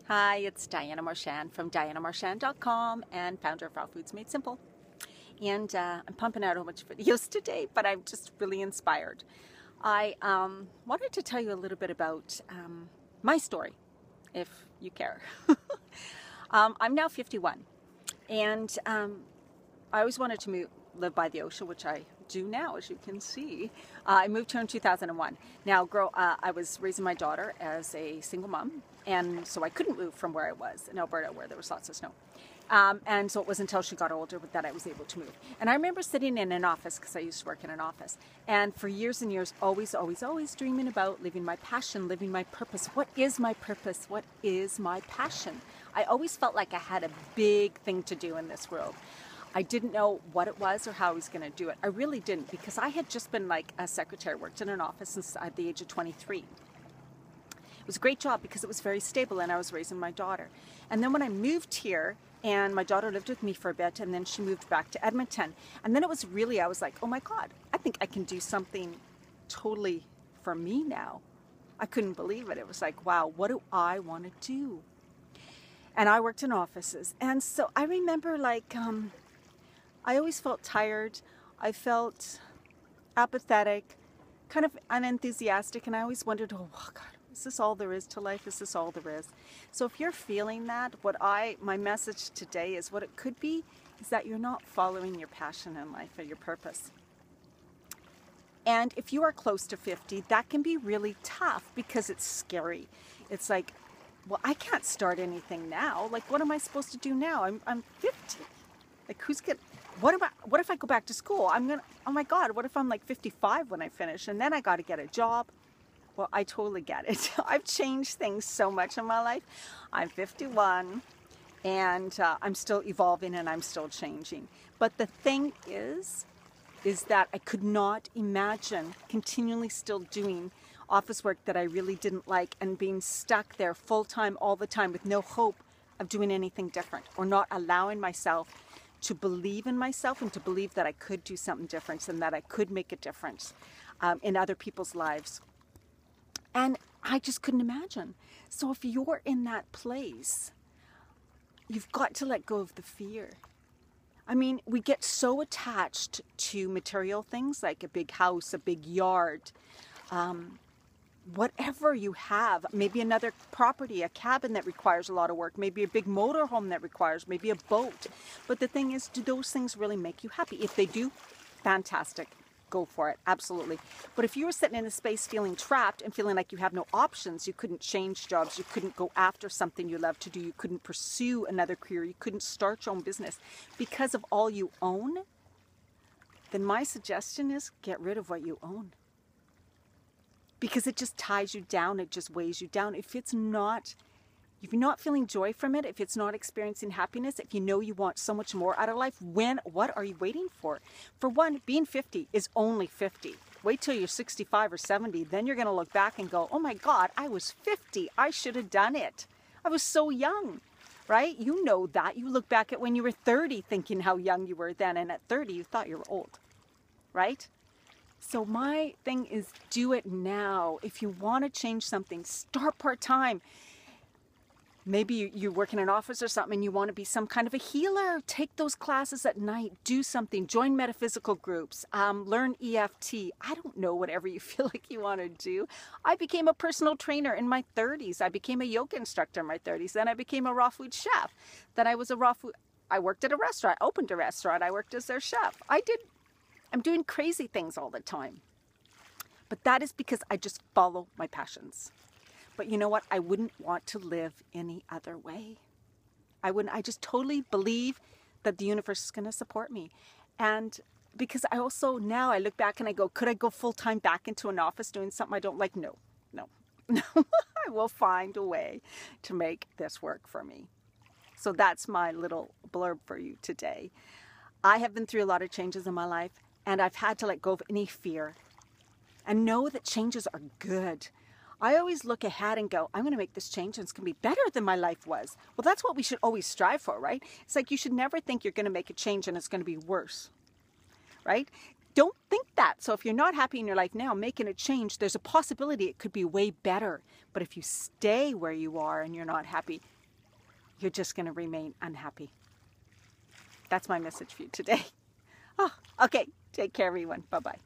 Hi, it's Diana Marchand from dianamarchand.com and founder of Raw Foods Made Simple. And I'm pumping out a whole bunch of videos today, but I'm just really inspired. I wanted to tell you a little bit about my story, if you care. I'm now 51, and I always wanted to live by the ocean, which I do now, as you can see. I moved here in 2001. Now, I was raising my daughter as a single mom, and so I couldn't move from where I was in Alberta, where there was lots of snow. And so it wasn't until she got older that I was able to move. And I remember sitting in an office, because I used to work in an office, and for years and years, always dreaming about living my passion, living my purpose. What is my purpose? What is my passion? I always felt like I had a big thing to do in this world. I didn't know what it was or how I was going to do it. I really didn't, because I had just been like a secretary, worked in an office since at the age of 23. It was a great job because it was very stable and I was raising my daughter. And then when I moved here, and my daughter lived with me for a bit, and then she moved back to Edmonton. And then it was really, I was like, oh my God, I think I can do something totally for me now. I couldn't believe it. It was like, wow, what do I want to do? And I worked in offices. And so I remember like, I always felt tired. I felt apathetic, kind of unenthusiastic, and I always wondered, oh God, is this all there is to life? Is this all there is? So if you're feeling that, my message today is what it could be is that you're not following your passion in life or your purpose. And if you are close to 50, that can be really tough because it's scary. It's like, well, I can't start anything now. Like, what am I supposed to do now? I'm 50. Like, what if I go back to school? Oh my God, what if I'm like 55 when I finish and then I got to get a job? Well, I totally get it. I've changed things so much in my life. I'm 51 and I'm still evolving and I'm still changing. But the thing is that I could not imagine continually still doing office work that I really didn't like and being stuck there full time all the time with no hope of doing anything different, or not allowing myself to believe in myself and to believe that I could do something different and that I could make a difference in other people's lives. And I just couldn't imagine. So if you're in that place, you've got to let go of the fear. I mean, we get so attached to material things like a big house, a big yard, whatever you have, maybe another property, a cabin that requires a lot of work, maybe a big motorhome that requires, maybe a boat. But the thing is, do those things really make you happy? If they do, fantastic. Go for it. Absolutely. But if you were sitting in a space feeling trapped and feeling like you have no options, you couldn't change jobs, you couldn't go after something you love to do, you couldn't pursue another career, you couldn't start your own business because of all you own, then my suggestion is get rid of what you own. Because it just ties you down, it just weighs you down. If you're not feeling joy from it, if it's not experiencing happiness, if you know you want so much more out of life, what are you waiting for? For one, being 50 is only 50. Wait till you're 65 or 70, then you're going to look back and go, oh my God, I was 50. I should have done it. I was so young, right? You know that. You look back at when you were 30 thinking how young you were then, and at 30 you thought you were old, right? So my thing is, do it now. If you want to change something, start part-time. Maybe you work in an office or something and you want to be some kind of a healer. Take those classes at night. Do something. Join metaphysical groups. Learn EFT. I don't know, whatever you feel like you want to do. I became a personal trainer in my 30s. I became a yoga instructor in my 30s. Then I became a raw food chef. Then I worked at a restaurant, opened a restaurant. I worked as their chef. I'm doing crazy things all the time. But that is because I just follow my passions. But you know what? I wouldn't want to live any other way. I just totally believe that the universe is going to support me. And because now I look back and I go, could I go full time back into an office doing something I don't like? No. I will find a way to make this work for me. So that's my little blurb for you today. I have been through a lot of changes in my life, and I've had to let go of any fear and know that changes are good. I always look ahead and go, I'm going to make this change and it's going to be better than my life was. Well, that's what we should always strive for, right? It's like you should never think you're going to make a change and it's going to be worse, right? Don't think that. So if you're not happy in your life now, making a change, there's a possibility it could be way better. But if you stay where you are and you're not happy, you're just going to remain unhappy. That's my message for you today. Oh, okay. Take care, everyone. Bye-bye.